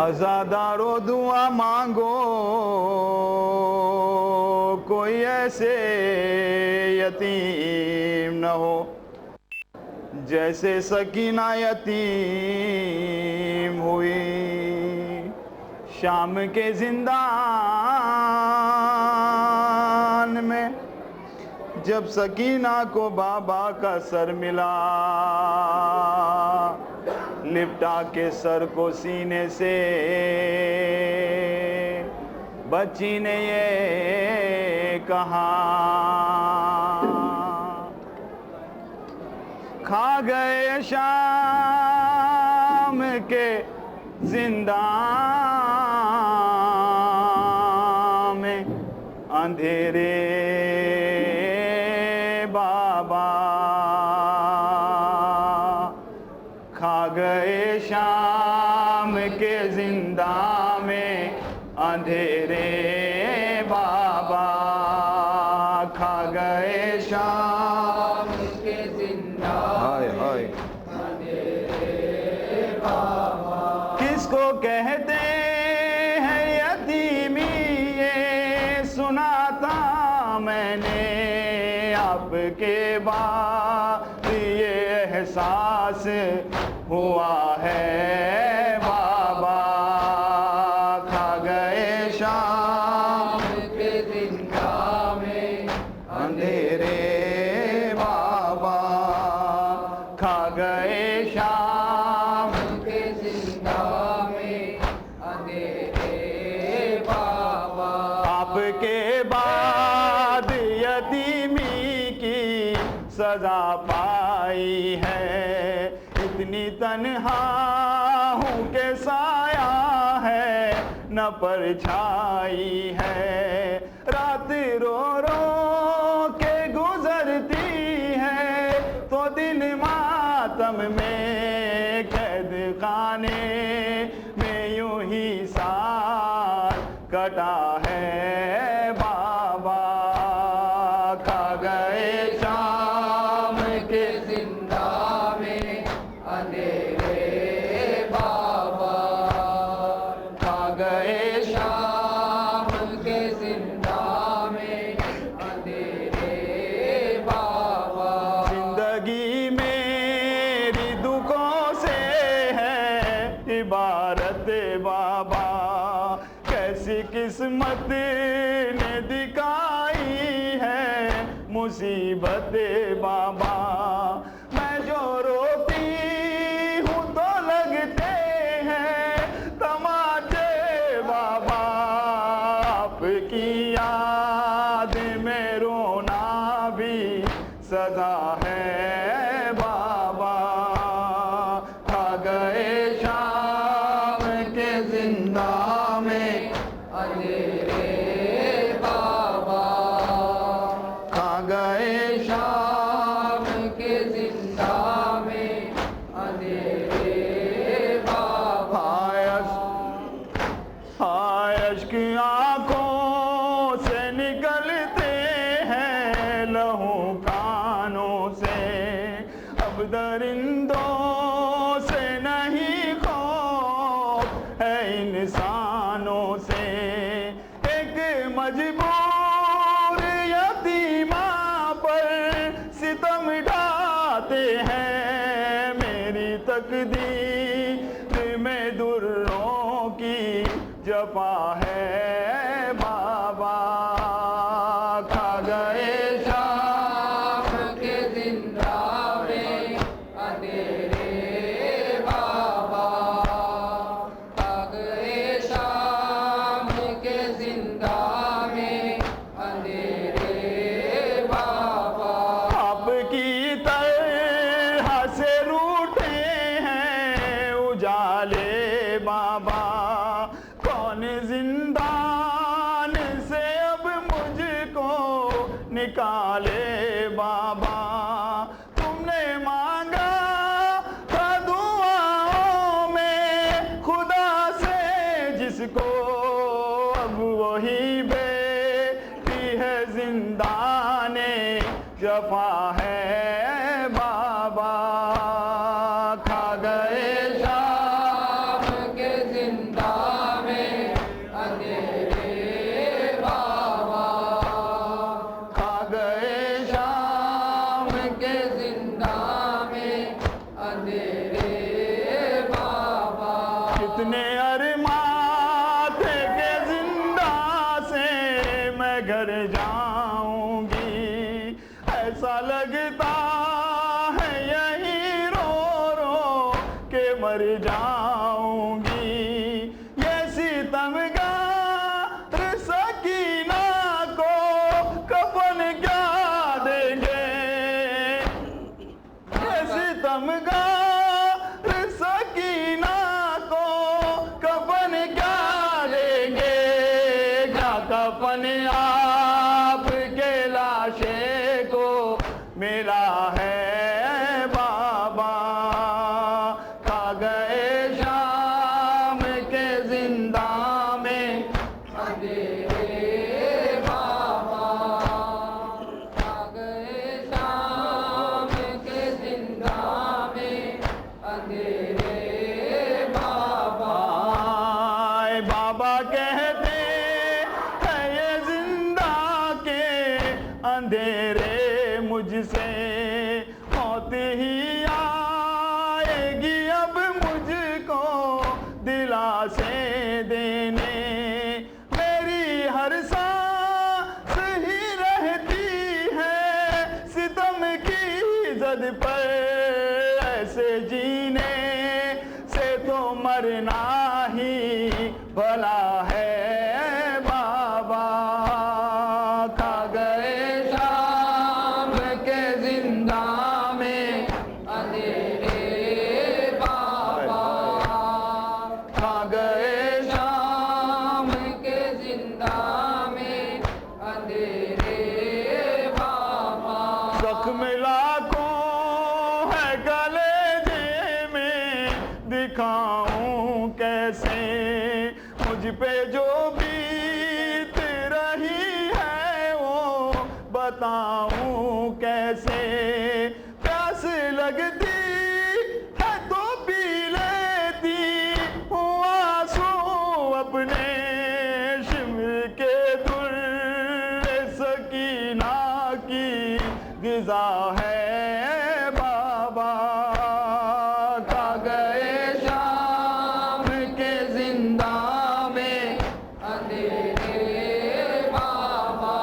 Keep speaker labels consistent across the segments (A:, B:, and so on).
A: अज़ादारो दुआ मांगो, कोई ऐसे यतीम न हो जैसे सकीना यतीम हुई शाम के जिंदान में। जब सकीना को बाबा का सर मिला, लिपटा के सर को सीने से बच्ची ने ये कहा, खा गए शाम के जिंदान में अंधेरे बाबा, खा गए शाम के जिंदा में अंधेरे बाबा, खा गए शाम के जिंदा में अंधेरे बाबा। किसको कहते हैं यतीमी, ये सुना था मैंने आपके बाद, ये एहसास हुआ है बाबा। खा गए शाम के जिंदा में अंधेरे बाबा, खा गए शाम के जिंदा में अंधेरे बाबा। आपके बाद यतीमी की सजा पाई है, इतनी तन्हा हूँ के साया है न परछाई है। रात रो रो के गुजरती है तो दिन मातम में कैद खाने में यूं ही साल कटा है बाबा। खा गए शाम के जिंदा में अंधेरे बाबा, खा गए शाम के जिंदा में अंधेरे बाबा। जिंदगी मेरी दुखों से है इबारत बाबा, कैसी किस्मत ने दिखाई है मुसीबत बाबा। मैं जो रोती हूँ तो लगते हैं तमाचे बाबा, आपकी याद में रोना भी सजा है बाबा। खा गए शाम के जिंदा में अंधेरे बाबा, खा गए शाम के जिंदा में अंधेरे बाबा। अश्क आंखों से निकलते हैं लहू कानों से, अब दरिंदों से नहीं खौफ है इंसानों से। एक मजबूर यतीमा पर सितम ढाते हैं, मेरी तकदीर में दुर्रों की जफा है बाबा। खा गए शाम के जिंदा में अंधेरे बाबा, खा गए शाम के जिंदा में अंधेरे बाबा। आपकी तरह से रूठे हैं उजाले बाबा, कौन जिंदान से अब मुझको निकाले बाबा। तुमने मांगा था दुआओं में खुदा से जिसको, अब वही बेटी है जिंदाने जफा है बाबा। खा गए शाम के जिंदा कफन आपके लाशे को मिला है बाबा। खा गए शाम के जिंदा में अंधेरे बाबा। खा गए शाम के जिंदा में अंधेरे बाबा। बाबा कहते हैं ये जिंदा के अंधेरे मुझसे मौत ही आएगी अब मुझको दिलासे देने। मेरी हर सांस ही रहती है सितम की जद पर। ऐसे जीने से तो मरना ही भला है बाबा। खा गए शाम के जिंदा में अंधेरे बाबा। खा गए शाम के जिंदा में अंधेरे बाबा। जख्म लाखों है गले में दिखाऊं कैसे मुझ पे जो बीत रही है वो बताऊं कैसे। प्यास लगती है तो पी लेती हूँ आंसू अपने। शिमर के दुर्रे सकीना की गिज़ा है बाबा। खा गए शाम के जिंदा में अंधेरे बाबा।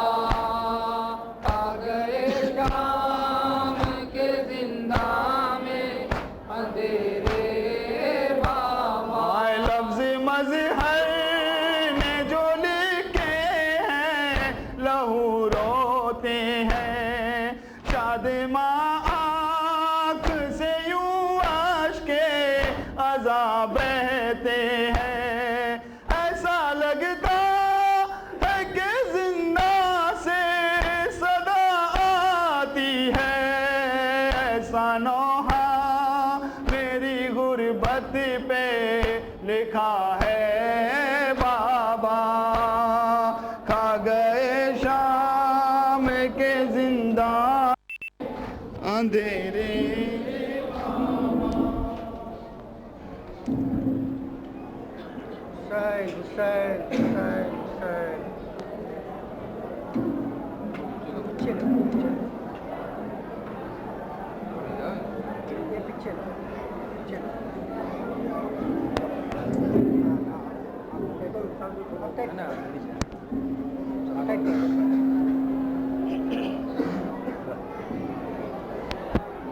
A: खा गए शाम के जिंदा में अंधेरे बाबा। लफ्ज़ मज़हर ने जो लिखे हैं लहू रोते हैं। शादिमा आँख से यूं आश्के अज़ाब बहते हैं। ऐसा लगता है कि जिंदा से सदा आती है। ऐसा नौहा मेरी गुर्बत पे लिखा है बाबा। खा गए शाम के जिंदा अंधेरे।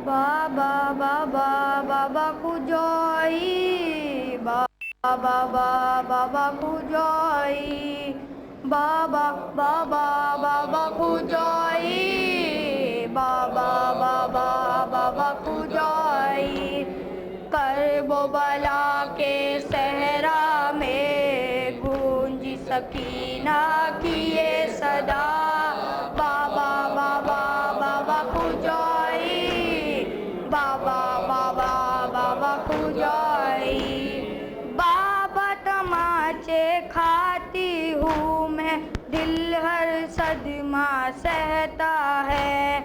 B: बाबा बाबा बाबा खुजाई। बाबा बाबा खुजाई। बाबा बाबा बाबा खुजाई। बाबा बाबा बाबा खुजाई। करबो बला के सहरा में गूंजी सकीना की ये सदा। बाबा बाबा बाबा खुजाई। बाबा बाबा बाबा खुजाई। बाबा तमाचे खाती हूँ मैं दिल हर सदमा सहता है।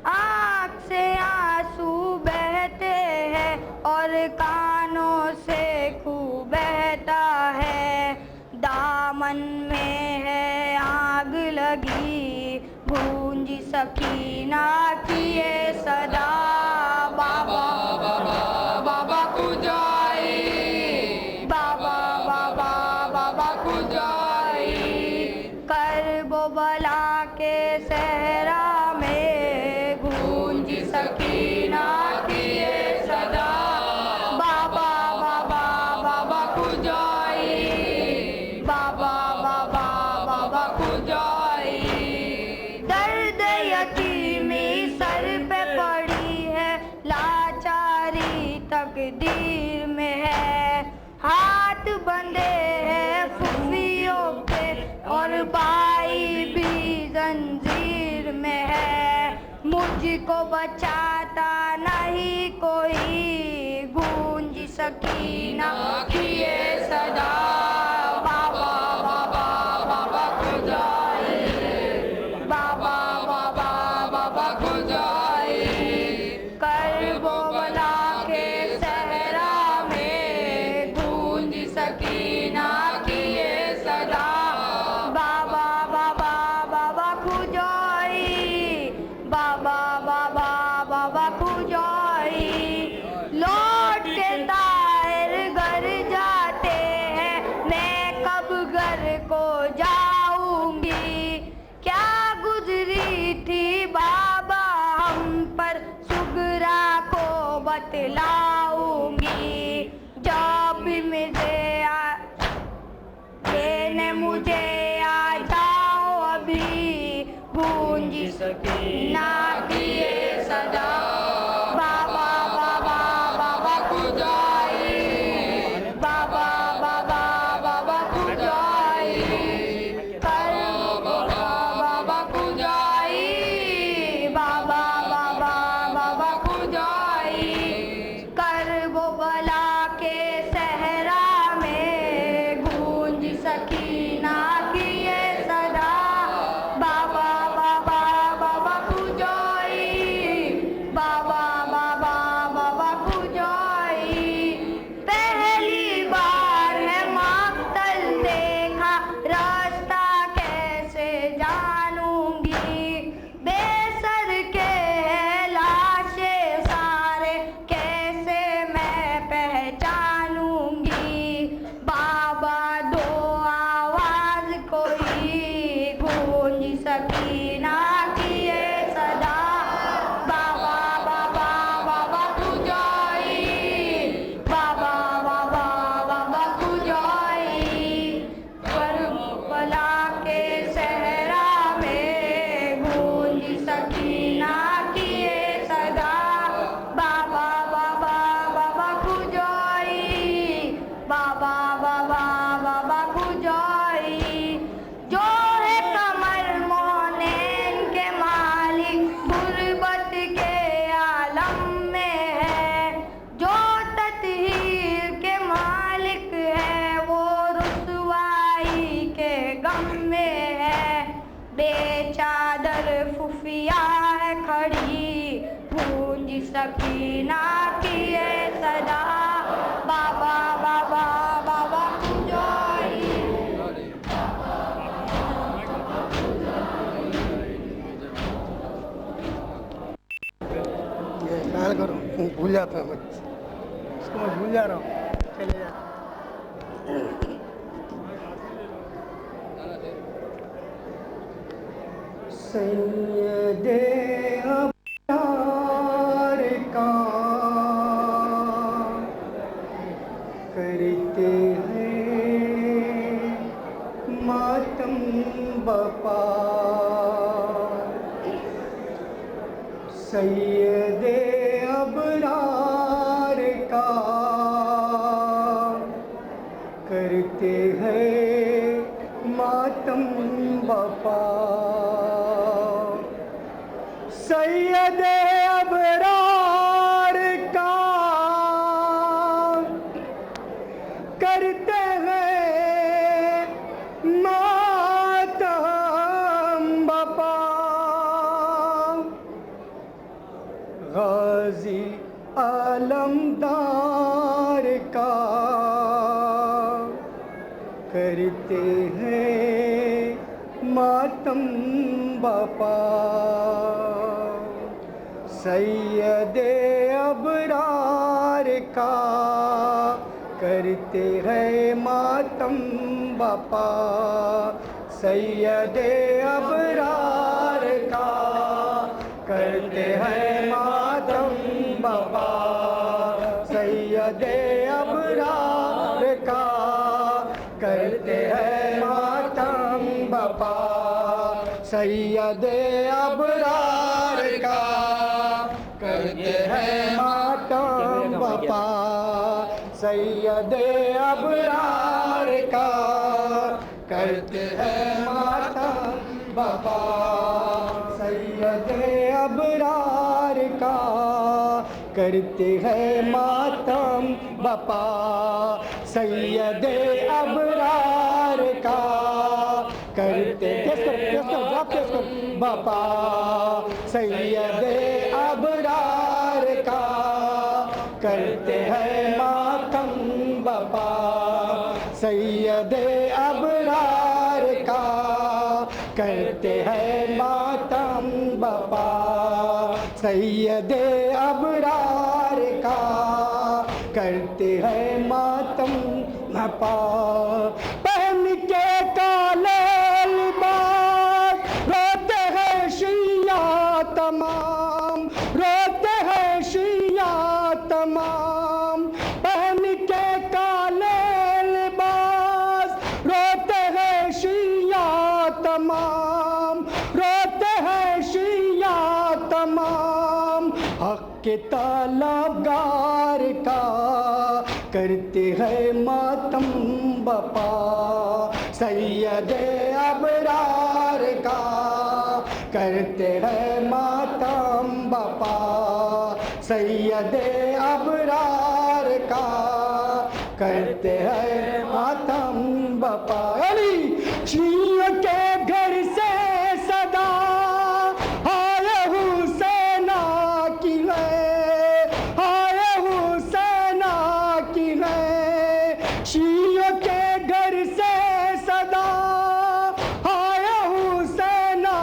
B: आँख से आंसू बहते हैं और कानों से खूब बहता है। दामन में है आग लगी गूंजी सकीना की ये सदा। बाबा बाबा बाबा खुजाई। बाबा बाबा बाबा खुजाई। करबो बला के सहरा में गूंजी सकीना की ये सदा। बाबा बाबा बाबा खुजाई। बाबा बाबा बाबा खुजाई। दर्द यतीमी सर पे पड़ी है लाचारी तकदीर में है। हाथ बंधे हैं फुफियों पे और जंजीर में है, मुझको बचाता नहीं कोई, गूंज सकीना की ये सदा। बाबा बाबा बाबा खुदाई, बाबा बाबा बाबा खुदाई, करबो बला के सहरा में, गूंज सकीना की ये सदा। बाबा बाबा बाबा खुदाई, बाबा बाबा बाबा खुदाई, लौट के ताहिर घर जाते हैं, मैं कब घर को जाऊंगी, क्या गुजरी थी बाबा हम पर, सुगरा को बतलाऊंगी, जब भी मुझे आ जाओ अभी, गूंज सकीना की ये सदा। बाबा बाबा बाबा खुदाई, बाबा बाबा बाबा खुदाई, करबो बाबा खुदाई, बाबा बाबा बाबा खुदाई, करबो बला के सहरा में, गूंज सकीना की ये सदा। बाबा बाबा बाबा खुदाई, बाबा बाबा बाबा खुदाई, पहली बार है मक्तल देखा, रास्ता कैसे जानूंगी, बेसर के लाशे सारे, कैसे मैं पहचानूंगी, बाबा दो आवाज कोई, गूंज सकीना की ये सदा। बाबा बाबा बाबा खुदाई, बाबा बाबा बाबा खुदाई, करबला के सहरा में, गूंज सकीना की ये सदा। बाबा बाबा बाबा खुदाई, बाबा बाबा बाबा खुदाई, जो है कमर मोनेन के मालिक, गुर्बत के आलम में है, जो तत्हीर के मालिक है, वो रुसवाई के गम में है, बेचादर खुफिया है खड़ी, गूंज सकीना की ये सदा। बाबा बाबा बाबा खुदाई,
C: ये ख्याल करो, भूल जाता हूँ मैं इसको, मैं भूल जा रहा हूँ, चले जा। सैयदे अबरार का करते हैं मातम बपा, सैयदे अबरार का करते हैं मातम बपा, सैयदे अबरार का करते हैं मातम बपा, गाजी आलमदार का करते हैं मातम बपा, सैयदे अबरार का करते हैं मातम बपा, सैयदे अबरार का करते हैं मातम बपा, सैयदे अबरार का करते हैं मातम बपा, सैयदे अबरार का करते हैं मातम बपा, सैयदे अबरार का करते हैं मातम बापा सैयद अबरार का करते हैं मातम बापा सैयद अबरार का करते बापा सैयद अबरार का करते हैं मातम बापा सैयद अबरार का करते हैं मातम बापा सैयद अबरार का करते हैं मातम बापा पहन के काले लिबास रोते हैं शिया तमाम रोते हैं शिया तमाम पहन के काले लिबास रोते हैं शिया तमाम रोते हैं शिया तमाम हक के तलबगार का करते हैं मातम बापा सैयद अबरार का करते हैं मातम बापा सैयद अबरार का करते हैं मातम बापा शियों के घर से सदा आए हुसैना की है आए हुसैना की है शियों के घर से सदा आए हुसैना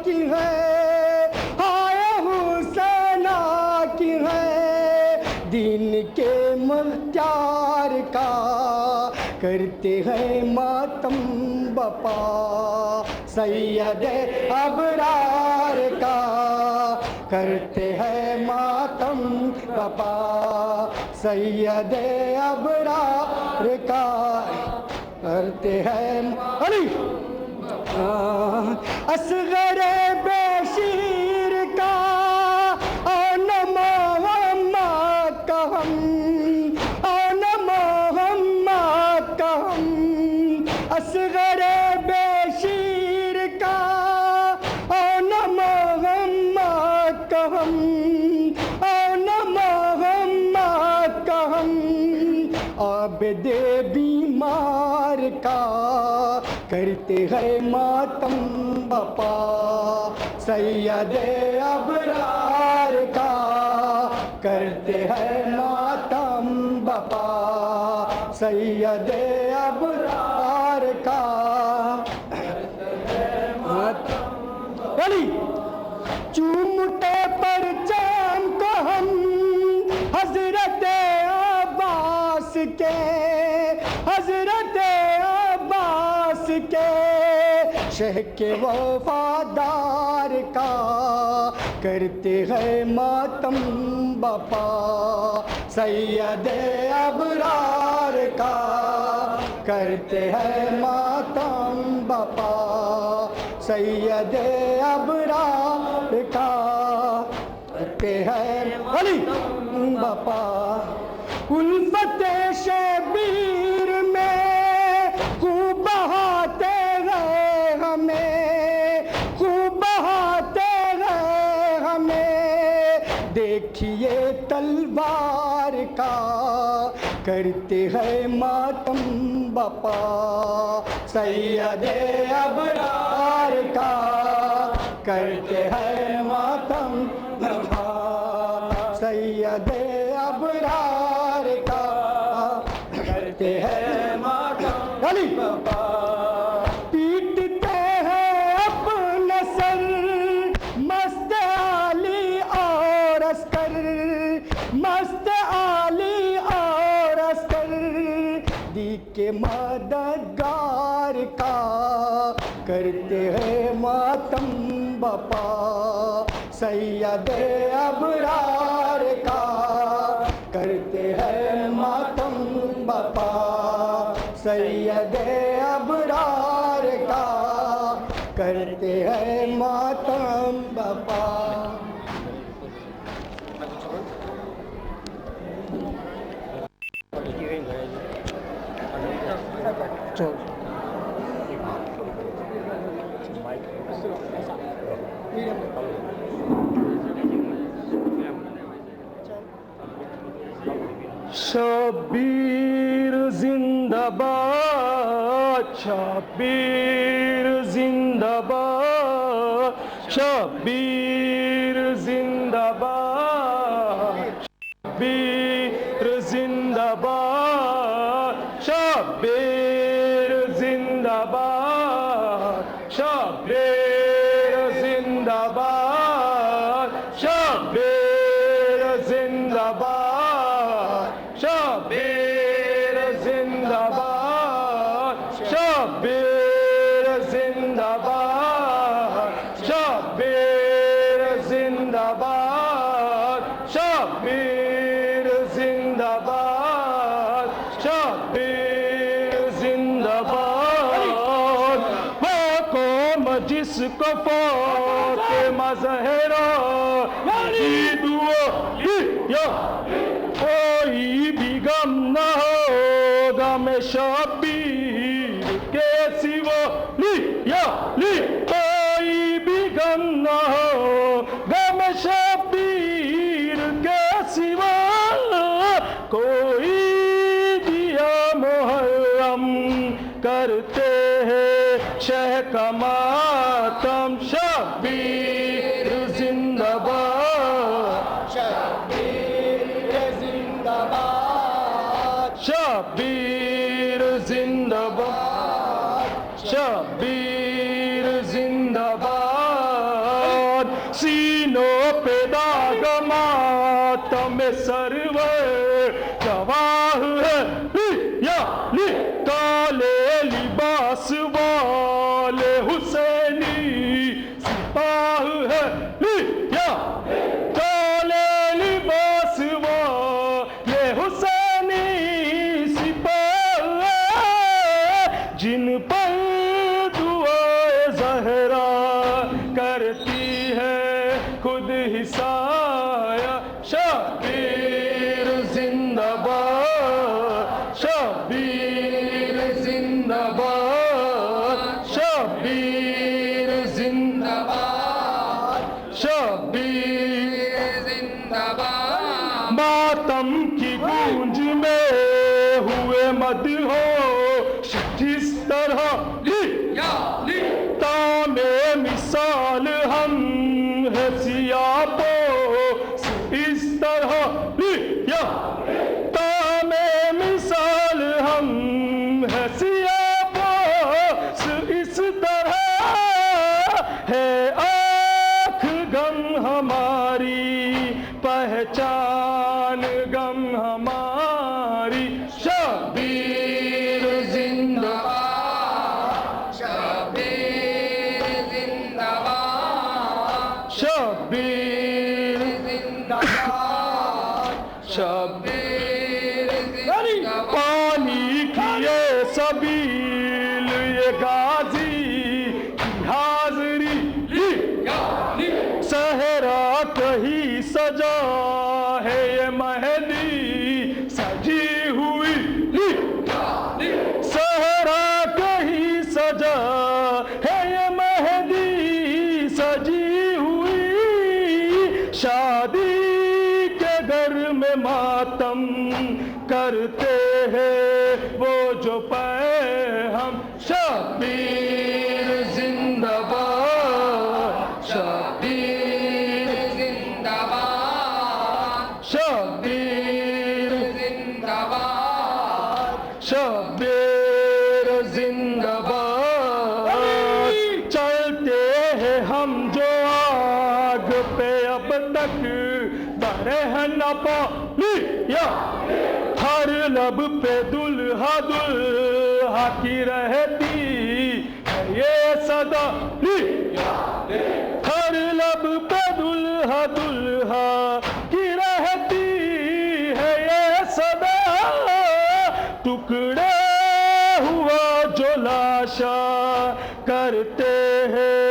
C: की है आए हुसैना की है दीन के मुख्तार का करते हैं मातम बापा सैयद अबरार का करते हैं मातम बापा सैयद अबरार का करते हैं अली असगर बेशीर का असगर बेशीर का ओन मोहम्मद कहम ओन मोहम्मद कहम आबिद बीमार का करते हैं मातम बापा सैयद अबरार का करते हैं मातम बापा सैयद अबरार का चूमते पर चाम को हम हजरत अब्बास के हजरत अब्बास के शह के वफादार का करते हैं मातम बापा सैयद अबरार का करते हैं मातम बापा सैयद अबरार का करते हैं अली बापा उल्फत शबीर में खूब बहाते गए हमें खूब बहाते गए हमें देखिए तलवार का करते हैं मातम बापा सैयद अबरार का करते हैं मातम बापा सैयद अबरार का करते हैं मातम अली बापा पीटते हैं अपना सर मस्त आली और अस्कर मस्त आली और अस्कर दी के मददगार का करते हैं मातम बापा सैयद अबरार का करते हैं मातम बापा सैयद अबरार का करते हैं मातम बापा चल
D: शब्बीर जिंदाबाद, शब्बीर जिंदाबाद, शब्बीर जिंदाबाद, शब्बीर जिंदाबाद, शब्बीर जिंदाबाद, शब्बीर जिंदाबाद, शब्बीर जिंदाबाद, शब्बीर जिंदाबाद, शब्बीर जिंदाबाद, शब्बीर जिंदाबाद, शब्बीर जिंदाबाद, शब्बीर जिंदाबाद। वो कौम जिसको फातिमा ज़हरा की दुआ या कोई भी गम न होगा मैं शब्बीर के सिवा या कोई भी गम न होगा मैं शब्बीर के सिवा। कोई दिया मुहर्रम करते हैं शह का मातम, शब्बीर जिंदाबाद, शब्बीर जिंदाबाद, शब्बीर जिंदाबाद। सीनों पे दाग मातम सरवर गवाह है या काले लिबास वाले हुसैनी सिपाह है या काले लिबास वाले हुसैनी सिपाह, जिन पर दुआए ज़हरा करती है खुद ही साया। शब्बीर जिंदाबाद, शब्बीर जिंदाबाद, शब्बीर जिंदाबाद, शब्बीर जिंदाबाद। मातम की गूंज में हुए मदहोश जिस तरह तामे मिसाल हम है सियापो इस तरह तामे मिसाल हम है सियापो इस तरह है आँख गम हमारी पहचान गम हमारी। शब्बीर जिंदाबाद, शब्बीर जिंदाबाद, शब्बीर जिंदाबाद, शब्बीर जिंदाबाद। पानी की ये सबील ये गाजी की हाजरी सहरा कहीं सजा है ये मेहंदी सजी हुई, सहरा कहीं सजा है ये मेहंदी सजी हुई। शादी के घर में मातम करते हैं वो जो पाए हम। शब्बीर जिंदाबाद, शब्बीर जिंदाबाद, शब्बीर जिंदाबाद, शब्बीर जिंदाबाद। चलते हैं हम जो आग पे अब तक बरहन पाया, हर लब पे दुल्हा दुल्हा की रहती है ये सदा, हर लब पे दुल्हा दुल्हा की रहती है ये सदा। टुकड़े हुआ जो लाशा करते हैं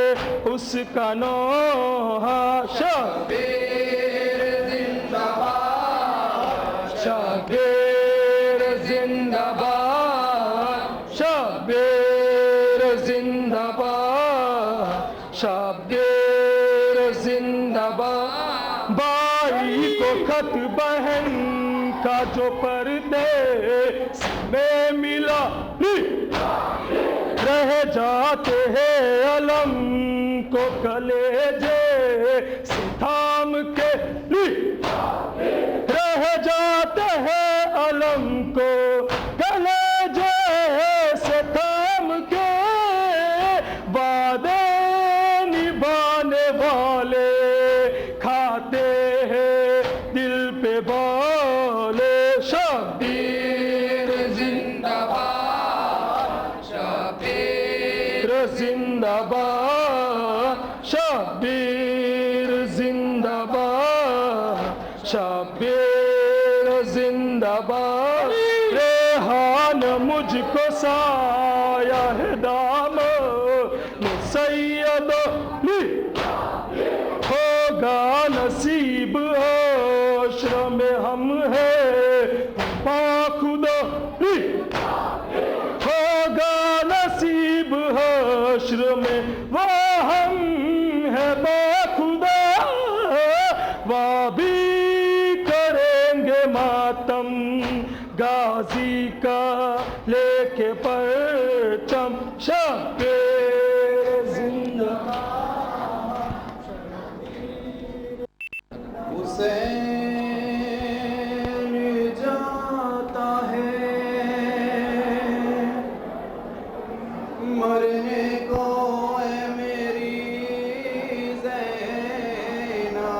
D: उसका नोहा। शब्बीर जिंदाबाद, शब्बीर जिंदाबाद, शब्बीर जिंदाबाद, शब्बीर खत बहन का जो पर्दे में मिला रह जाते हैं अलम को कलेजे से थाम के रह जाते हैं अलम को कलेजे से थाम के वादे निभाने वाले खाते हैं दिल पे बोले शब्बीर जिंदाबाद शब्बीर जिंदाबाद शब्बीर जिंदाबाद शब्बीर जिंदाबाद रेहान मुझको साया है दाम सैयद होगा नसीब आश्र में हम है पाखुदा होगा नसीब आश्र में वो हम है बाखुदा वह भी करेंगे मातम गाजी का लेके परचम शब्बीर जिंदाबाद
E: हुसैन जाता है मरने को ऐ मेरी ज़ैना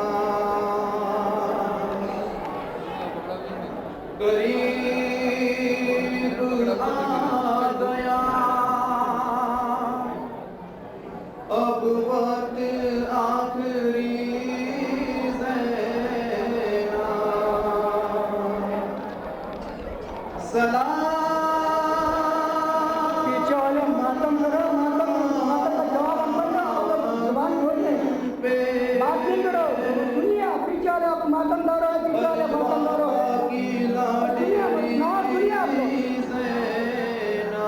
E: करीब आ गया अब वक्त आखिरी ज़ैना सलाम
C: पीछे वाले मातम करो, मातम का जवाब हम बनना होगा, जुबान खोल ले, बात नहीं करो, दुनिया पीछे वाले आप मातम दौड़ो, पीछे वाले मातम दौड़ो,
E: की लाडली
C: ना दुनिया आप लोग
E: ज़ैना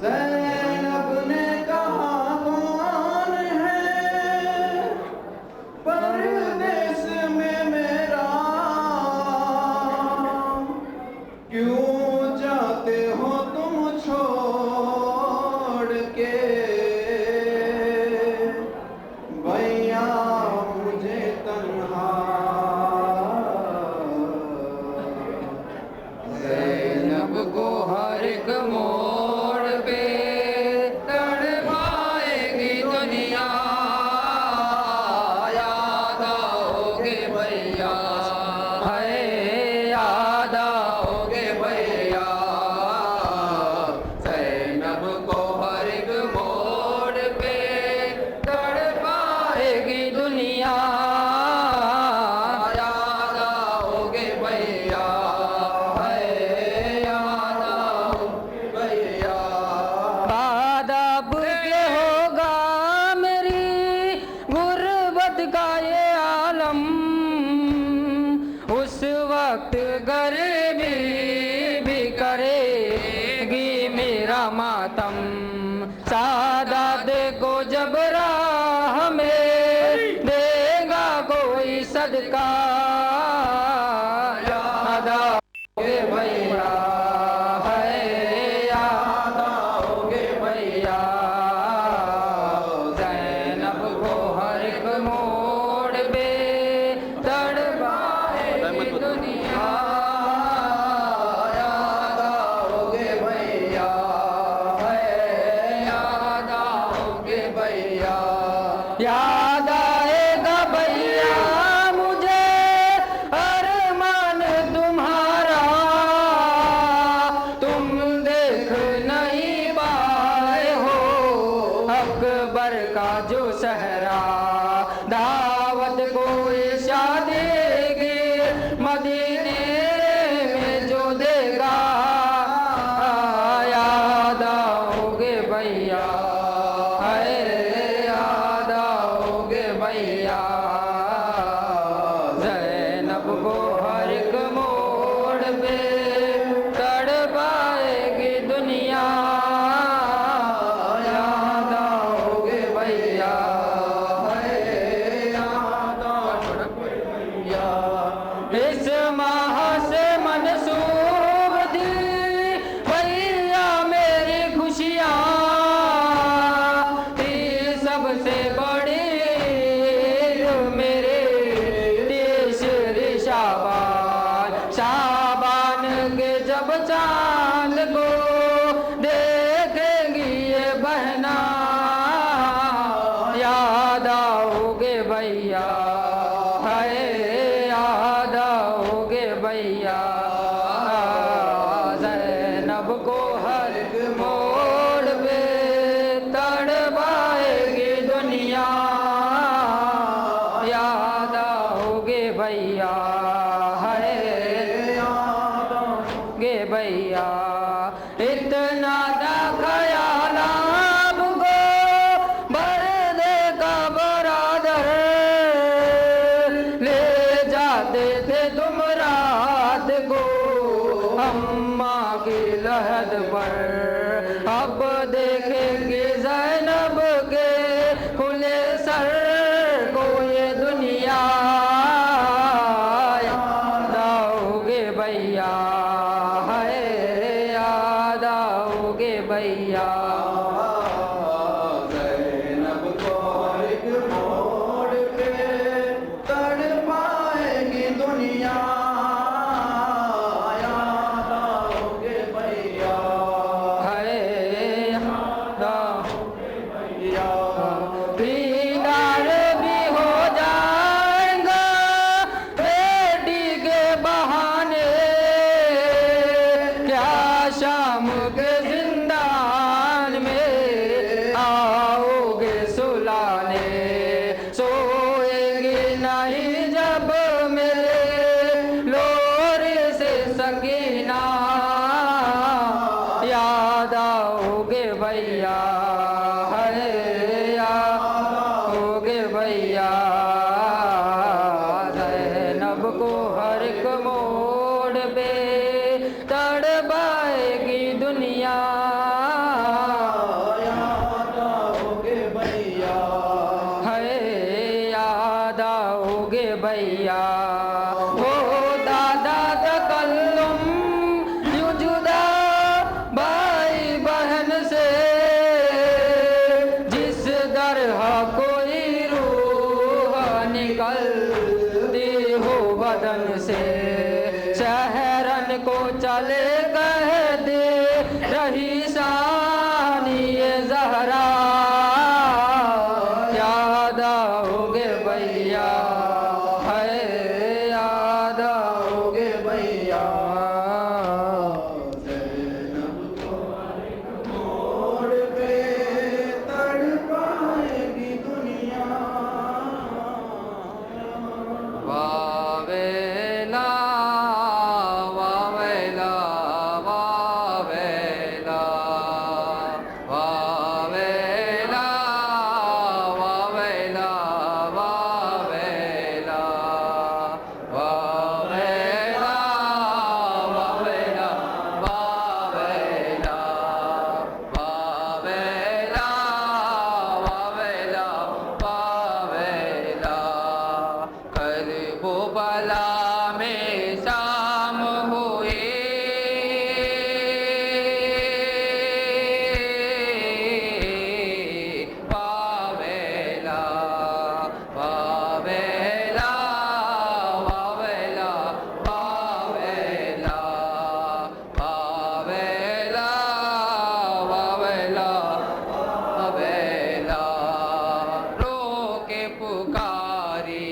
E: ज़ैनब ने कहा कौन है परदेस में मेरा क्यों जाते हो तुम छोड़ के भैया मुझे तन्हा ज़ैनब को हर एक मोड़ पे तड़पाएगी दुनिया याद आओगे भैया है याद आओगे भैया ज़ैनब को हर एक मोड़ पे तड़पाएगी दुनिया याद आओगे भैया है याद आओगे भैया
F: आदाब के होगा मेरी गुर्बत का ये आलम उस वक्त गरीबी भी करेगी मेरा मातम सादात को जब राह में देगा कोई सदका याद आओगे भैया है याद आओगे भैया ज़ैनब को हर एक मोड़ पे तड़पाएगी दुनिया
E: याद आओगे भैया है याद आओगे भैया होगे भैया।
F: ज़ैनब को हर एक मोड़ पे तड़पाएगी दुनिया, याद आओगे भैया।
E: है
F: या
E: दीदार भी हो जाएगा बेटी के बहाने, क्या शाम के जिंदान में आओगे सुलाने। सोएंगे नहीं जब मेरे लोरे से सकीना, याद आओगे भैया। होगे भैया। ज़ैनब को हर एक मोड़ पे तड़पाएगी दुनिया,
F: याद आओगे भैया।
E: है याद आओगे भैया। हो दादा तकल्लुम यूं जुदा भाई बहन से, जिस तरह कोई रूह निकलती हो बदन से। शहरन को चले कह दे रही सानी ये ज़हरा, याद आओगे भैया। है याद आओगे भैया।
F: ज़ैनब को हर एक मोड़ पे तड़पाएगी दुनिया।
E: वावेला वावेला वावेला वावेला वावेला वावेला वावेला वावेला वावेला वावेला वावेला वावेला। करबो बला में शाम हुए, वावेला वावेला वावेला वावेला वावेला वावेला वावेला। रो के पुकारी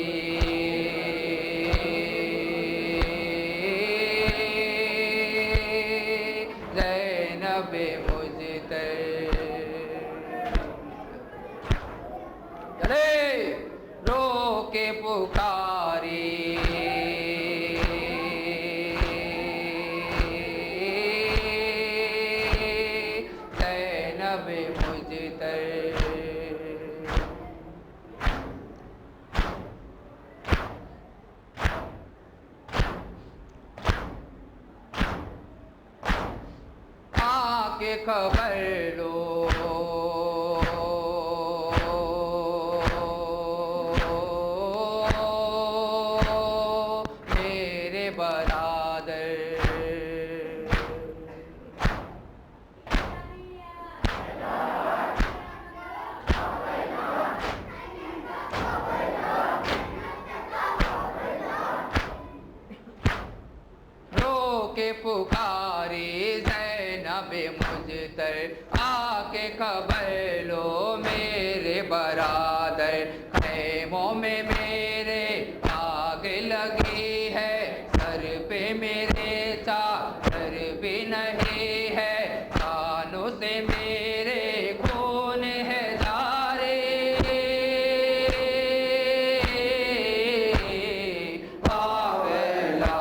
E: ज़ैनब मुझतर, चले रो के पुकारी ज़ैनब मुझतर। आके खबर लो मेरे बरादर, रो के पुकारी ज़ैनब मुझतर। आके खबर लो मेरे बरादर, खैमों में मेरे आग लगी है, सर पे मेरे चादर भी नहीं है, कानों से मेरे खून है जारे। वावेला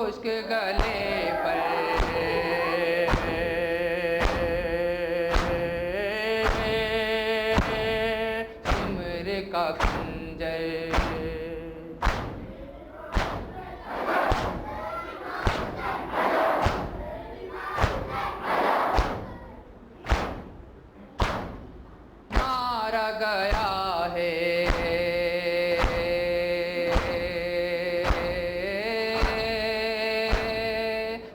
E: उसके गले पर सिमर का खंजर, मारा गया है।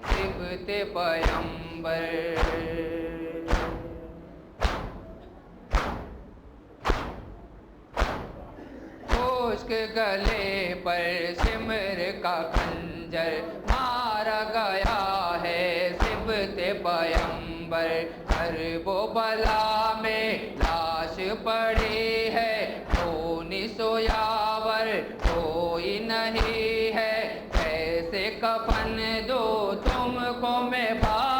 E: तिब्बते पैगंबर उसके गले पर सिमर का खंजर मारा गया है। तिब्बते पैगंबर करबो बला में लाश पड़ी है। खूनी सोयावर कोई नहीं है। कैसे कफन दो तुमको मैं भाई।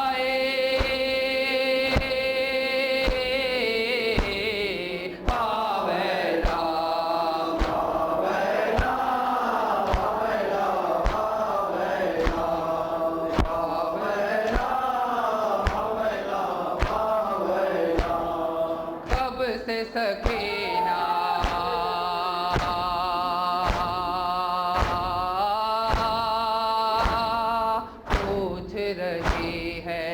E: सकीना पूछ रही है।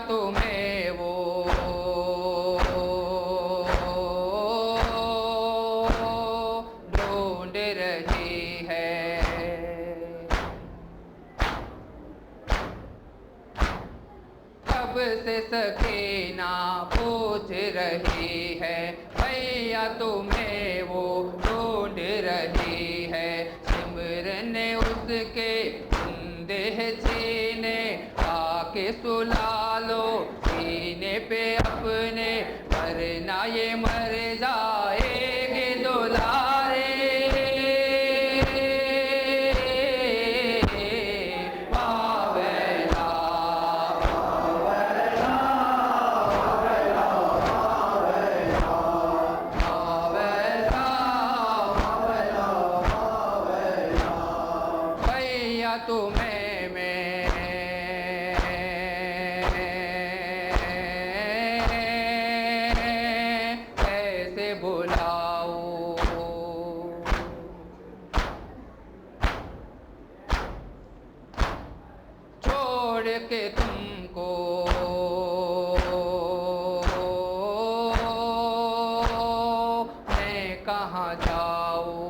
E: तुम्हें वो ढूंढ रही है। कब से सकीना पूछ रही है। भैया तुम्हें वो ढूंढ रही है। सिमरन उसके देह छीने आके सुला लो सीने पे अपने, वरना ये मर जाएगे दुलारे। भैया तुम्हें मैं कैसे बुलाऊं। छोड़ के तुमको मैं कहाँ जाऊं।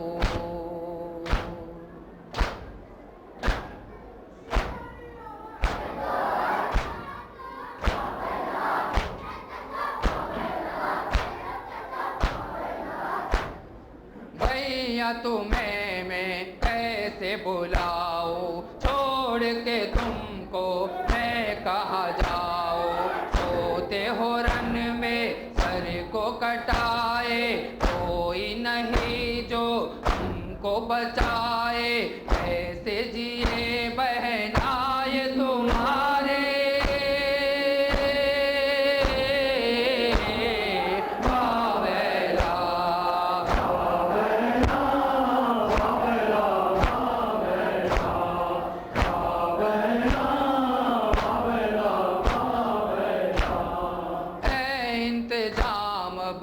E: भैया तुम्हें मैं कैसे बुलाऊं। छोड़ के तुमको मैं कहाँ जाऊं। सोते हो रन में सर को कटाए, कोई नहीं जो तुमको बचाए। कैसे जिए बहनाए तुम्हारे। इंतजाम अब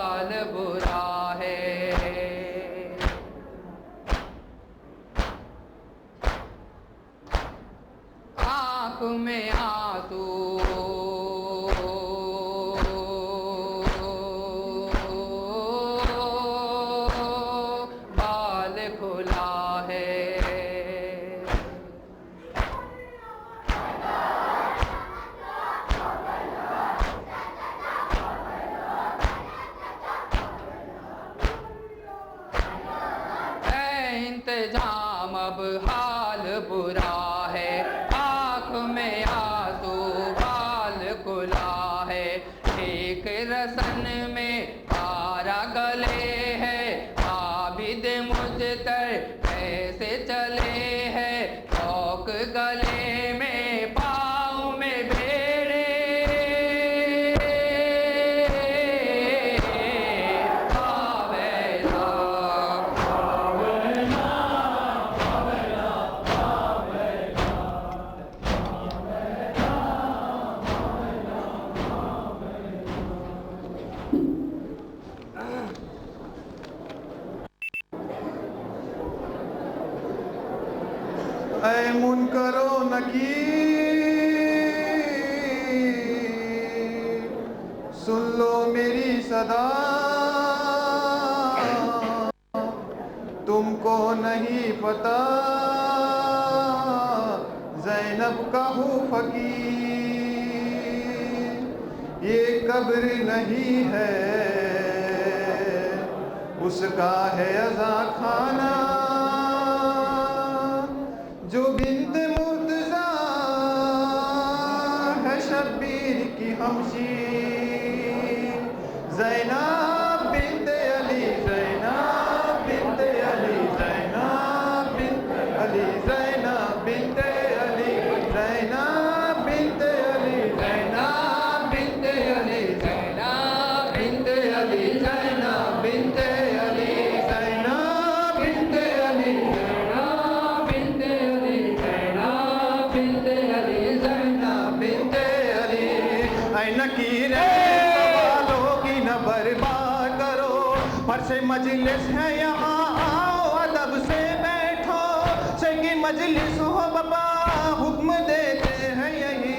E: हाल बुरा है। आँख में आंसू बाल खुला है। इंतजाम अब हाल बुरा है। आँख में आंसू बाल खुला है। एक रसन में पारा गले है। आबिद मुझतर कैसे चले हैं शौक गले में पाँव में बेड़े
G: ऐ मुनकरो नकीर सुन लो मेरी सदा तुमको नहीं पता ज़ैनब का हूँ फकीर ये कब्र नहीं है उसका है अज़ा खाना जो बिंत मुर्तज़ा है शब्बीर की हमशीर ज़ैनब बिंत अली ज़ैनब बिंत अली ज़ैनब बिंत अली ज़ैनब बिंत अली ज़ैनब बिंत अली ज़ैनब बिंत अली ज़ैनब बिंत अली ज़ैनब बिंत अली ज़ैनब बिंत अली नकीरे सवालों की न बर्बाद करो फर्श मजलिस है यहाँ आओ अदब से बैठो सगी मजलिस हो बाबा हुक्म देते हैं यही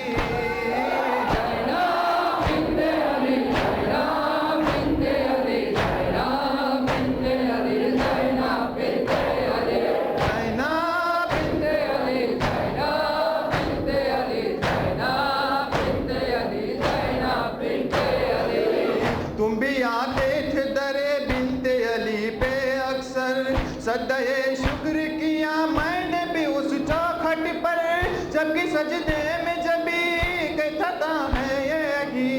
G: तुम भी आते थे दरे बिनते अली पे अक्सर सदये शुक्र किया मैंने भी उस चौखट पर जबकि सजदे में जबी कहता है यही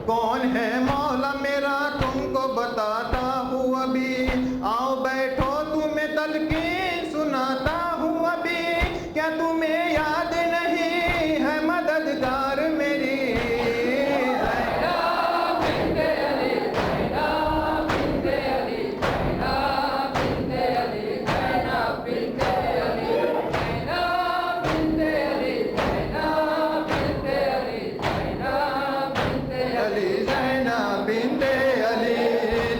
G: कौन है मौला मेरा तुमको बताता हूँ अभी आओ बैठो तुम्हें तलकीन सुनाता हूँ अभी क्या तुम्हें याद नहीं है मददगार मेरी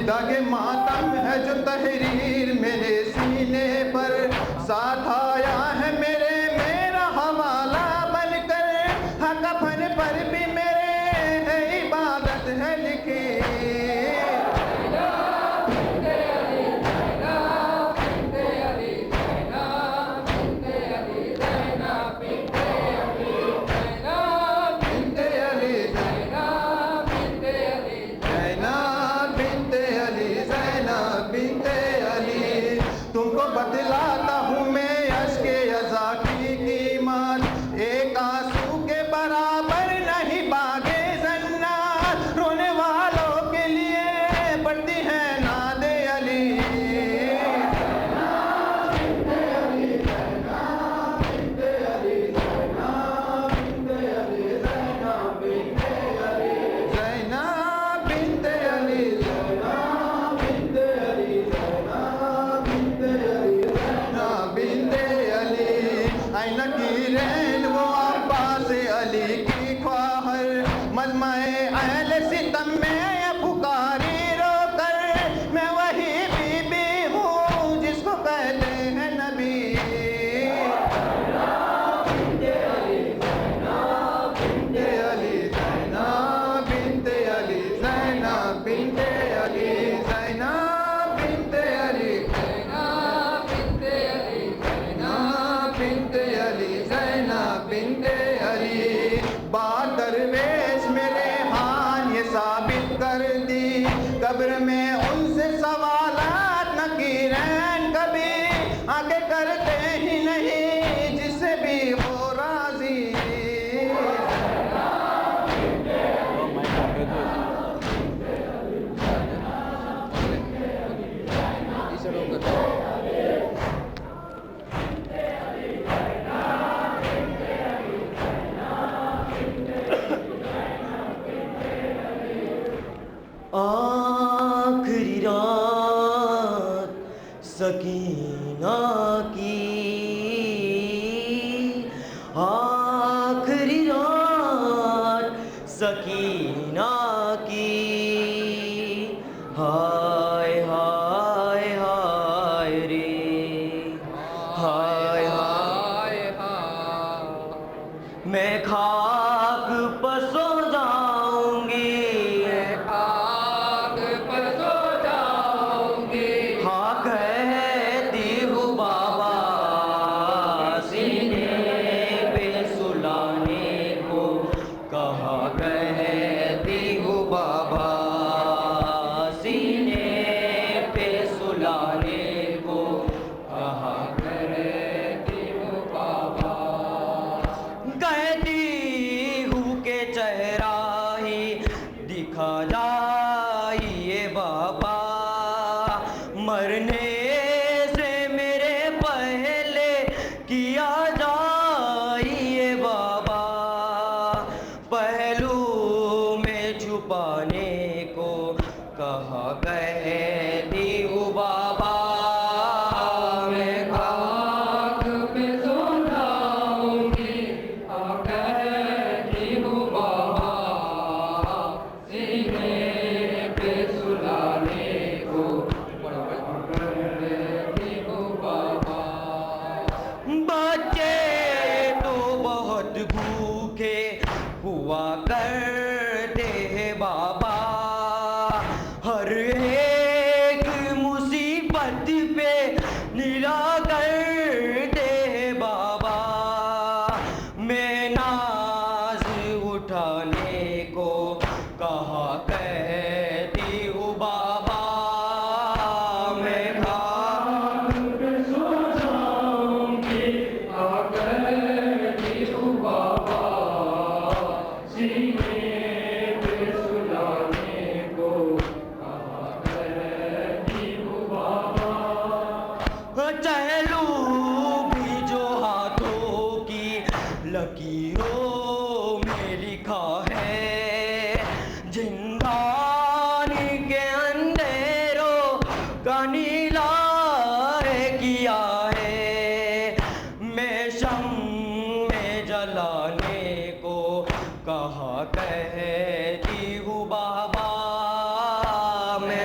G: दागे मातम है जो तहरीर मेरे सीने पर साथ आया है मेरे मेरा हवाला बनकर हाँ कफन पर भी मेरे है इबादत है लिखी तुमको बतलाता हूँ मैं अश्के अज़ा की कीमत एक आंसू के बराबर नहीं बागे जन्नत रोने वालों के लिए पड़ती है नादे अली नकीरें वो अब्बास अली की ख्वाहर मजमाए अहले सितम में पुकारी रोकर मैं वही बीबी हूँ जिसको कहते हैं नबी ज़ैनब
H: आखिरी रात सकीना की, आखिरी रात सकीना की, हाय हाय हाय रे, हाय हाय मैं खाक पर सो जाऊंगी, मरने से मेरे पहले किया जाइए बाबा, पहलू में छुपाने को कहा कहती हूँ बाबा, मैं खाक पे सो जाऊंगी, कहती हूँ बाबा, सीने पे सुलाने को बच्चे तो बहुत भूखे हुआ करते हैं बाबा, हर एक मुसीबत पे निरा करते हैं बाबा, मैं नाज उठाने को कहा कहती हूँ बाबा, मैं चहलू भी जो हाथों की लकीरों में लिखा है, जिंदानी के अंधेरों का नीला किया है, मैं शम में जलाने को कहा कहती हूँ बाबा, मैं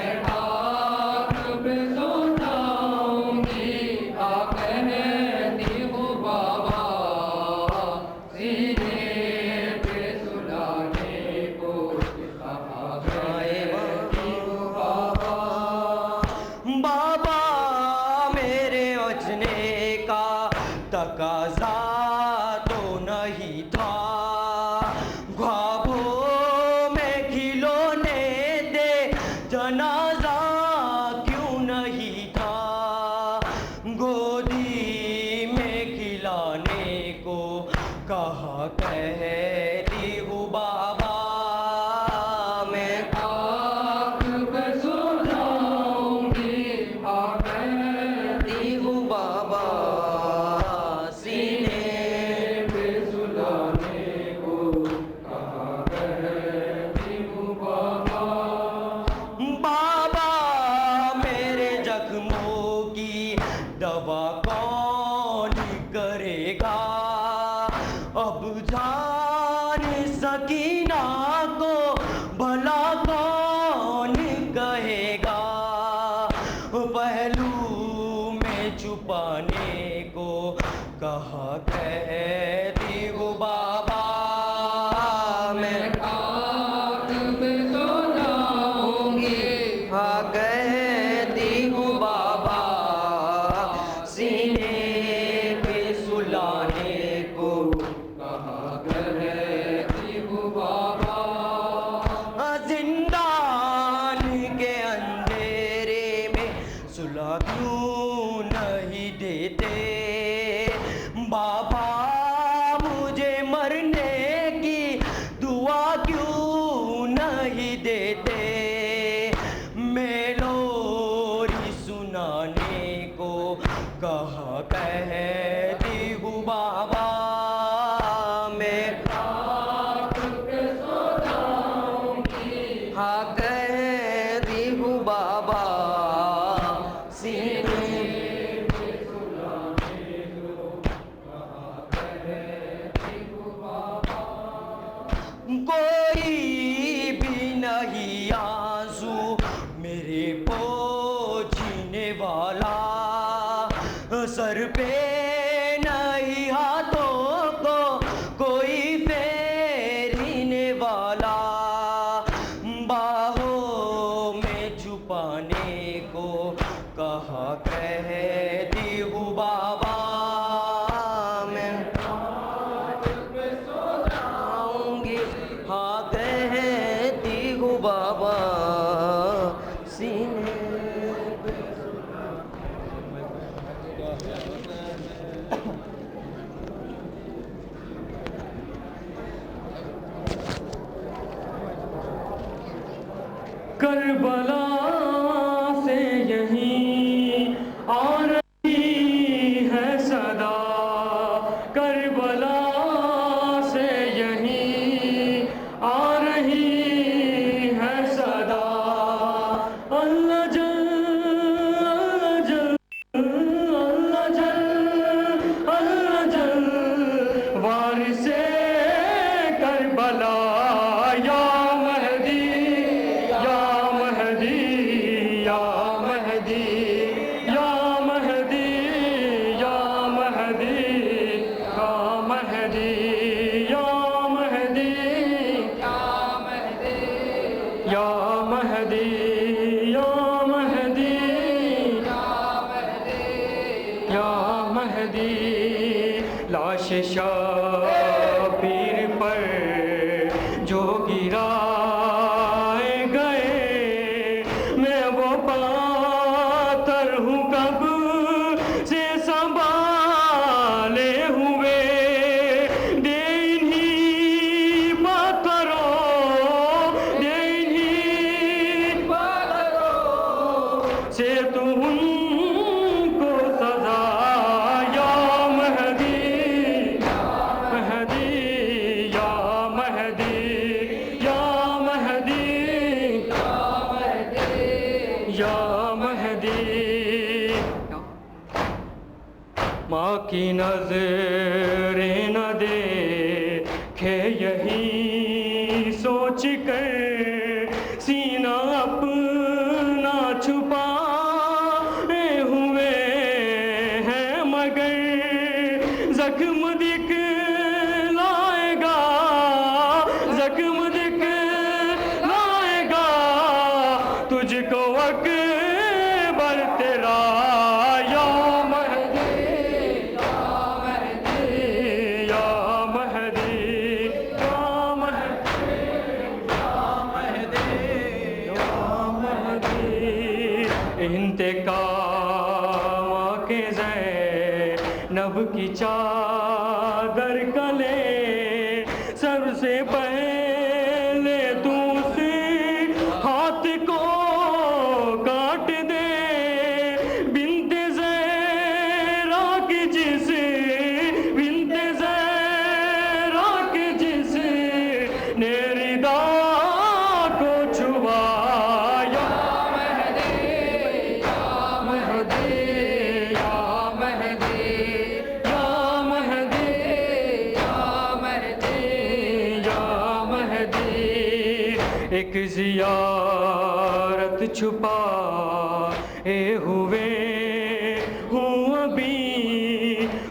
H: तकाजा तो नहीं था, ख्वाबों में खिलौने दे जनाजा क्यों नहीं था, गोदी में खिलाने को कहा कहती हूँ बाबा, मैं खाक पे सो जाऊंगी, कहती हूँ बाबा, दवा कौन करेगा, अब जान सकीना को भला कौन कहेगा, पहलू में छुपाने को कहा कहती हूँ बाबा, मैं खाक पे सो जाऊंगी, हाँ कहती हूँ बाबा, सीने पे सुलाने को कहा कहती हूँ बाबा, जिंदान के अंधेरे में सुला क्यों नहीं देते बाबा, मुझे मरने की दुआ क्यों नहीं देते, मैं लोरी सुनाने को कहा कहती हूँ बाबा मैं रात के सो जाऊंगी। हाँ कहती हूँ बाबा सीने में सुलाने को कहा कहती हूँ बाबा। कोई भी नहीं आंसू मेरे पोंछने वाला, सर पे नहीं हाथों को कोई फेरने वाला, बाहों में छुपाने को कहा कहती हूँ बाबा मैं रात में सो जाऊंगी। हाँ कहती हूँ बाबा सीने पे।
D: करबला से यहीं आ रही है सदा, करबला से यहीं आ रही है सदा। अल्लाह जल अल्लाह जल अल्लाह जल वारिसे करबला या महदी या महदी या महदी या महदी या महदी या महदी या महदी या महदी या महदी या महदी। लाश शाबीर पर जो गिराए गए, मैं वो पातर हूँ कब से संभाले हुए। दे इन्हीं पातरों से तू उनको सजा या महदी महदी या महदी या महदी या महदी। माँ की नजरें न देखे यही सोच कर, सीना अपना छुपाए हुए हैं मगर जख्म दिखलाएगा, जख्म दिखलाएगा तुझको अकबर तेरा या महदी या महदी या महदी या महदी या महदी। इंतकाम के ज़ैनब की चादर कले, सबसे पहले तू उसे हाथ को काट दे। बिन्ते ज़हरा की जिस बिन्ते ज़हरा की जिस ने रिदा को छुआया या महदी या महदी या महदी या महदी या महदी। एक ज़ियारत छुपाए हुए हूँ अभी,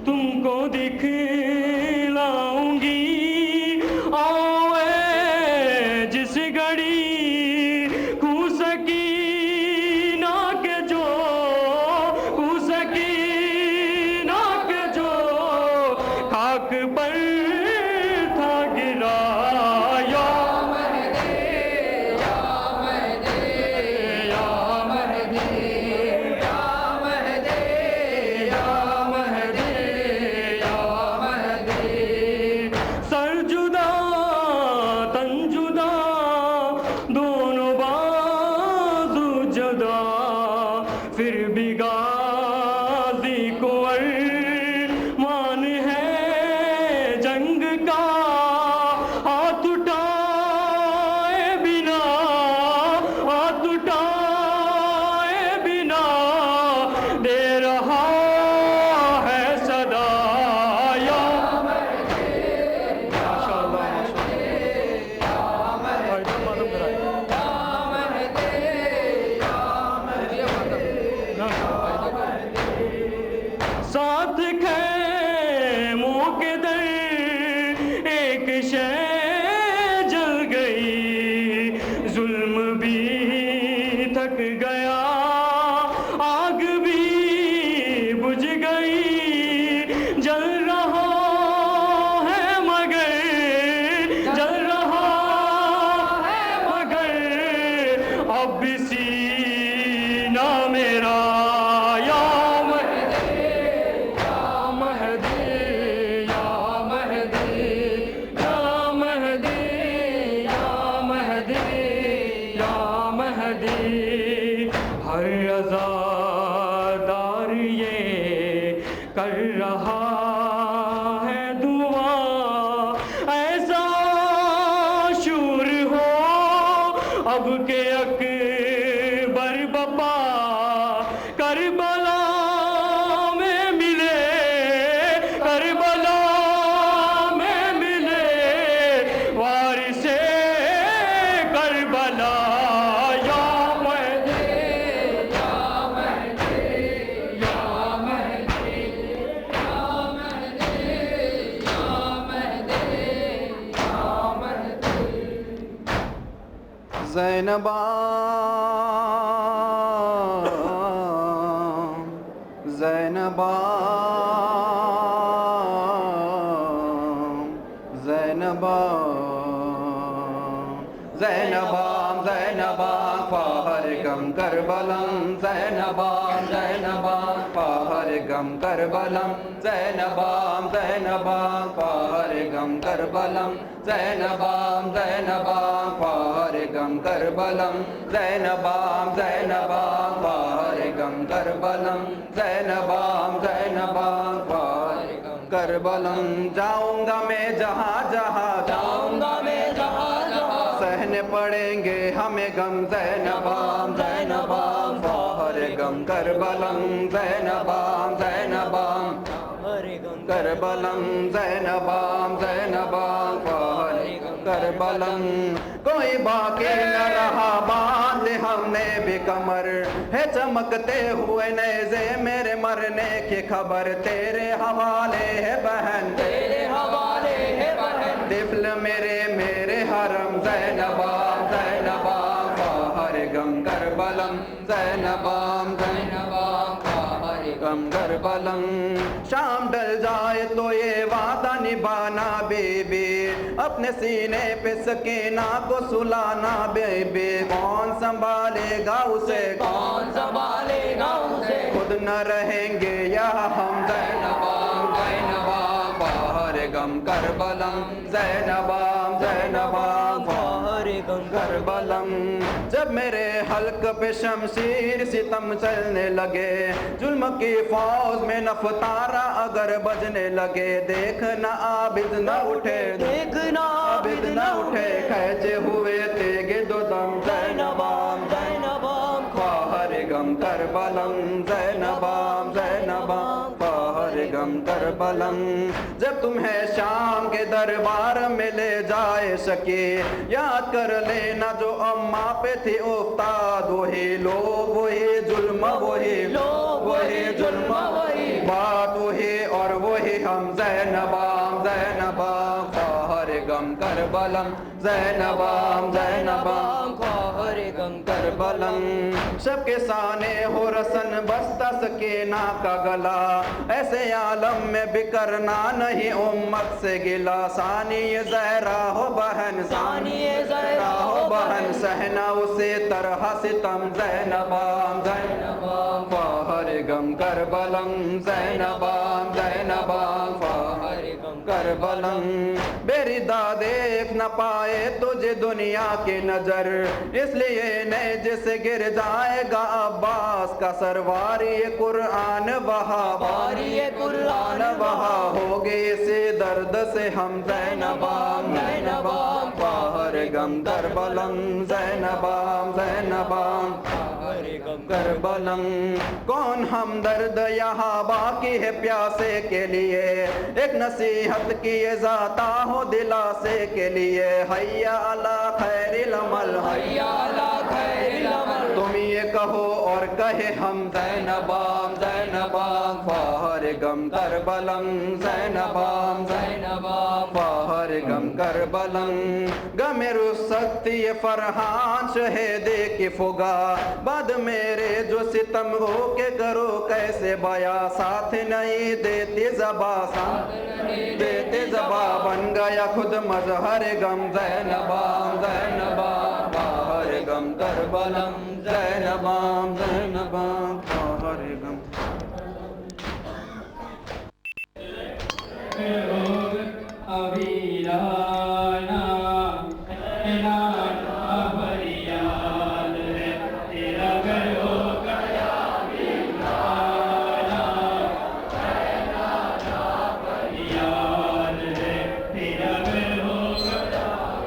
D: तुमको दिखलाऊंगी। आओ ऐ जिस घड़ी खूसकीना के जो खूसकीना के जो खाक पर था गिरा या महदी या महदी या महदी
H: साथ खैमों के दर एक शय जल गई, जुल्म भी थक गया, आग भी बुझ गई, जल रहा है मगर, जल रहा है मगर अब सीना मेरा या महदी, या महदी, या महदी, या महदी, या महदी, या महदी। हर अज़ादार ये कर रहा है दुआ, ऐसा शूर हो अब के अकबर बपा करबला में मिले, करबला में मिले वारिसे करबला या महदी, या महदी, या महदी, या महदी, या महदी, या महदी।
G: ज़ैनबा ज़ैनबा ज़ैनबा ज़ैनबा ज़ैनबा फ़ाहर गम करबलम, ज़ैनबा ज़ैनबा फ़ाहर गम करबलम, ज़ैनबा ज़ैनबा फ़ाहर गम करबलम, ज़ैनबा ज़ैनबा फ़ाहर गम करबलम, ज़ैनबा ज़ैनबा फ़ाहर गम करबलम, ज़ैनबा ज़ैनबा फ़ाहर गम करबलम। जाऊंगा मैं जहाँ जहाँ, जाऊंगा मैं जहाँ जहाँ, सहने पड़ेंगे हमें गम, ज़ैनबा ज़ैनबा फ़ाहर गम करबलम, ज़ैनबा ज़ैनबा करबलम, ज़ैनबा ज़ैनबा फ़ाहर करबलम। कोई बाकी न रहा, बांध हमने भी कमर, है चमकते हुए नेज़े मेरे मरने की खबर, तेरे हवाले है बहन, तेरे हवाले है बहन, तिफ़्ल मेरे मेरे हरम, ज़ैनबा ज़ैनबा फ़ाहर गम करबलम, ज़ैनबा ज़ैनबा फ़ाहर गम करबलम। शाम डल जाए तो ये वादा निभाना बेबी, अपने सीने पे सकीना को सुलाना बेबी, कौन संभालेगा उसे, कौन संभालेगा उसे, खुद न रहेंगे यहाँ हम, ज़ैनबा ज़ैनबा फ़ाहर गम करबलम, ज़ैनबा ज़ैनबा फ़ाहर गम करबलम। जब मेरे हल्क पे शमशीर सितम चलने लगे, जुल्म की फौज में नफतारा अगर बजने लगे, देखना आबिद न उठे, देखना आबिद न उठे, खैचे हुए तेगे दो दम, ज़ैनबा ज़ैनबा फ़ाहर गम करबलम, ज़ैनबा ज़ैनबा फ़ाहर गम करबलम। जब तुम्हें शाम के दरबार में ले जाए सके, याद कर लेना जो अम्मा पे थी उस्ताद, वही लोग वही जुल्म, वही लोग वही जुल्म, वही बात वही और वही हम, ज़ैनबा ज़ैनबा फ़ाहर गम करबलम, ज़ैनबा ज़ैनबा फ़ाहर गम करबलम। सबके साने हो रसन बस्ता सकीना का गला, ऐसे आलम में बिकरना नहीं उम्मत से गिला, सानी ज़हरा हो बहन, सानी ज़हरा हो बहन, सहना उसे तरह सितम, ज़ैनबा ज़ैनबा फ़ाहर गम करबलम, ज़ैनबा ज़ैनबा फ़ाहर गम करबलम। बेरिदा देख न पाए तुझे दुनिया की नजर, इसलिए नेज़े से गिर जाएगा अब्बास का सरवारी कुरान बहा, वारी कुरान बहा, होगे इसे दर्द से हम, ज़ैनबा ज़ैनबा फ़ाहर गम करबलम, ज़ैनबा ज़ैनबा फ़ाहर गम करबलम। कौन हमदर्द यहाँ बाकी है प्यासे के लिए, एक नसीहत किए जाता हो दिलासे के लिए, हैया अला खैरिल अमल, हैया अला खैरिल अमल, तुम ये
I: ये कहो और कहे हम ज़ैनबाम ज़ैनबाम फाहर गम करबलम ज़ैनबाम ज़ैनबाम फाहर गम करबलम गमे रुसक्ति ये फरहान शहेदे की फुगा बद मेरे जो सितम हो के करो कैसे बया साथ नहीं देते ज़बा साथ देते ज़बा बन गया खुद मजहर गम ज़ैनबाम ज़ैनबाम फाहर गम करबलम ज़ैनबाम ज़ैनबाम फाहर गम
H: अभिराना अभरियाल है तेरा गयो गया अभिराना अभरियाल है तेरा गयो गया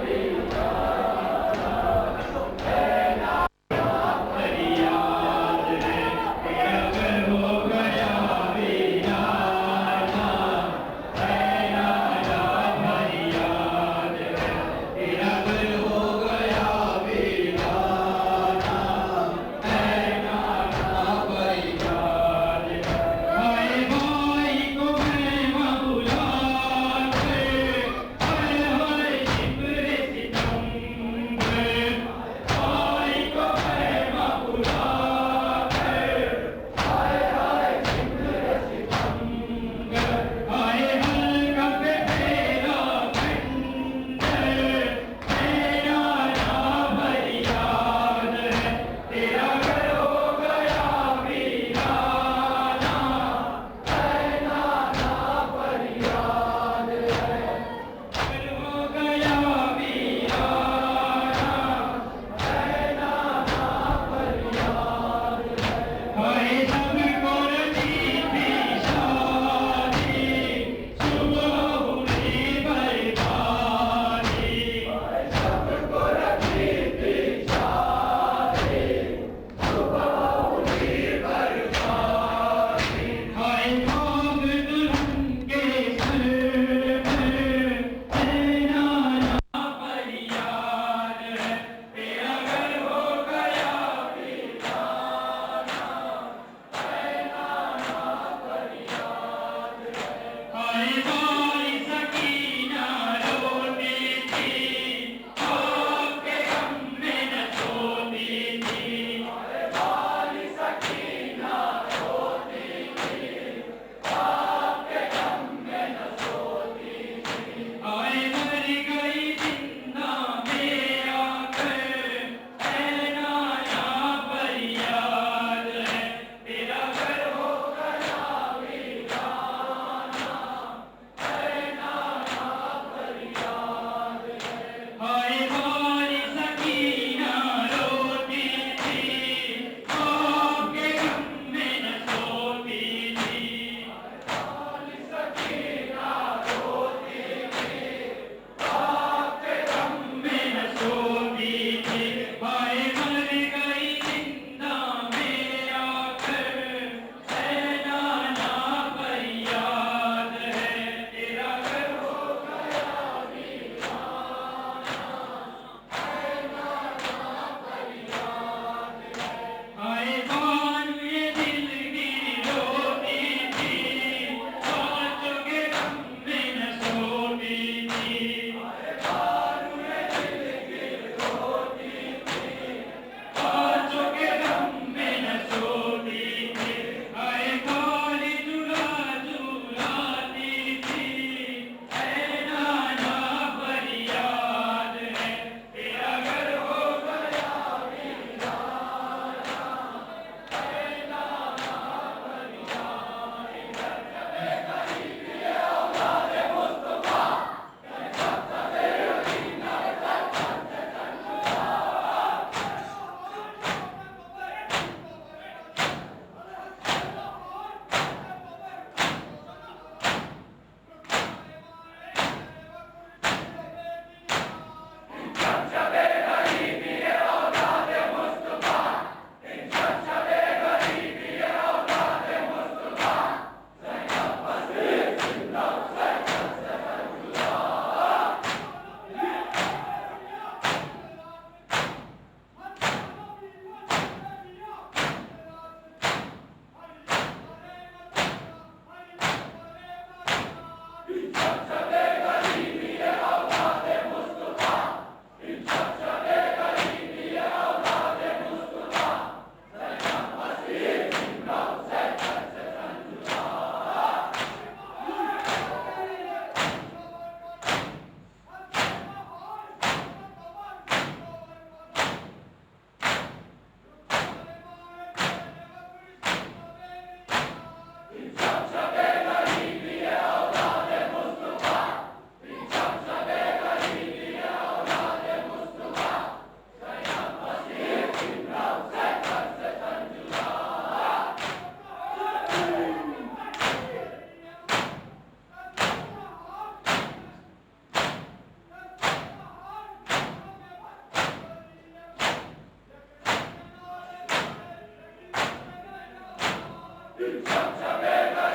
H: अभरियाल है तेरा गयो गया अभिराना Shaka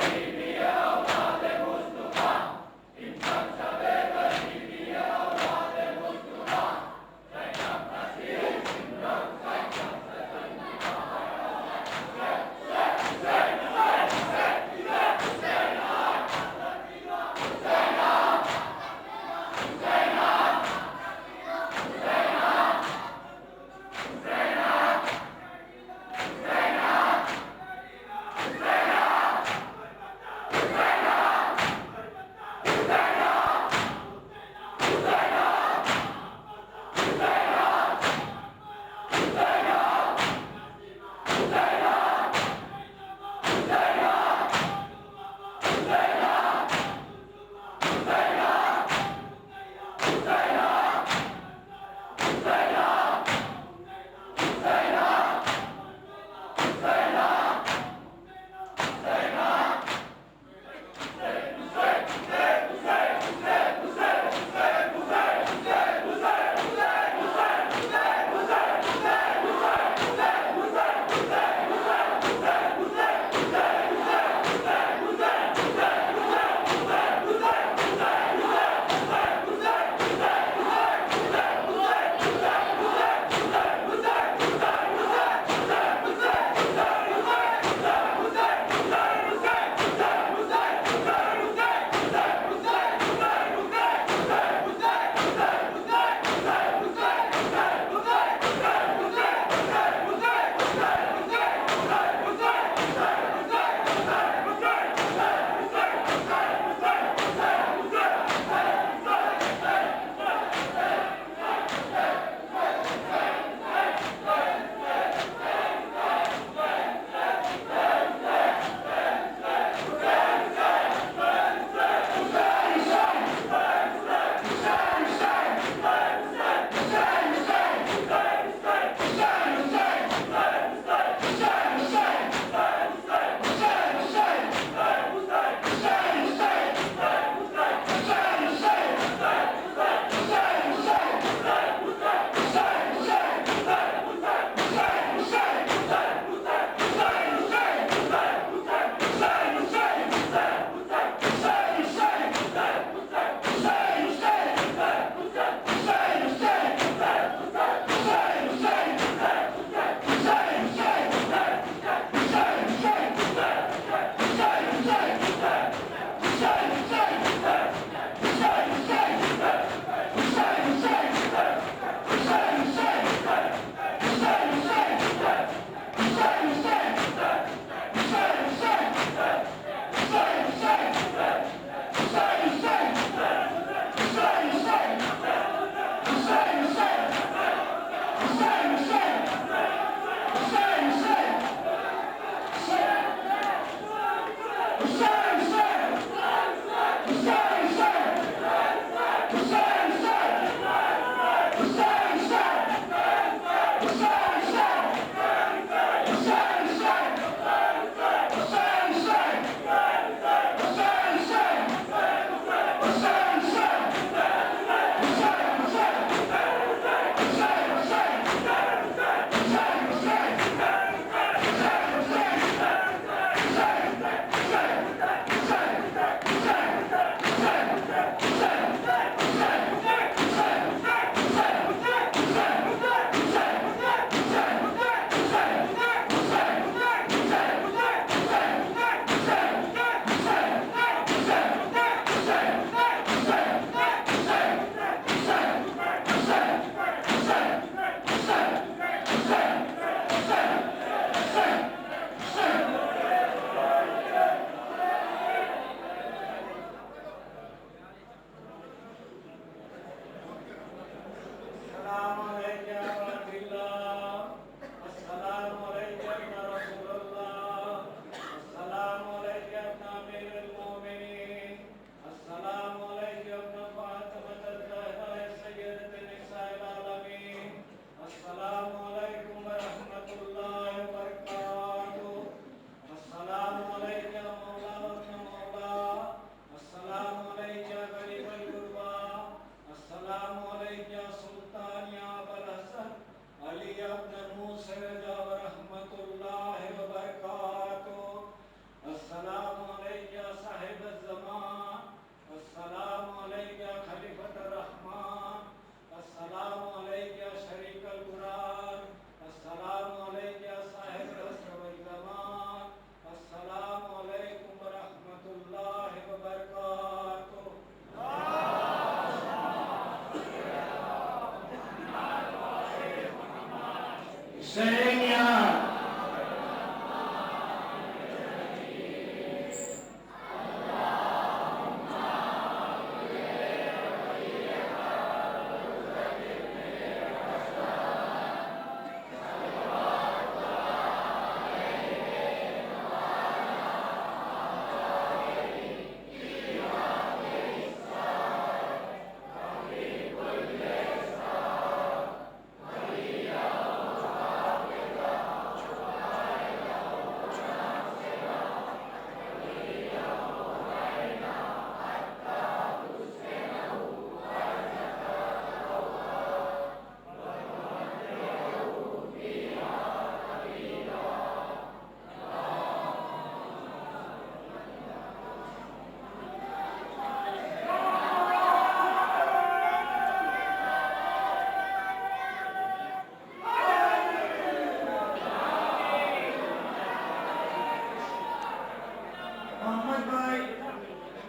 J: પ્રકાશભાઈ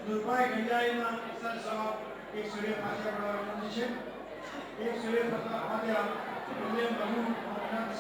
J: દુર્ભાઈ ગંજાઈના સર સાહેબ એક સૂર્ય ફાતિહા પઢાવવાની છે. એક સૂર્ય ફાતિહા વિલિયમ બહુ અનાથ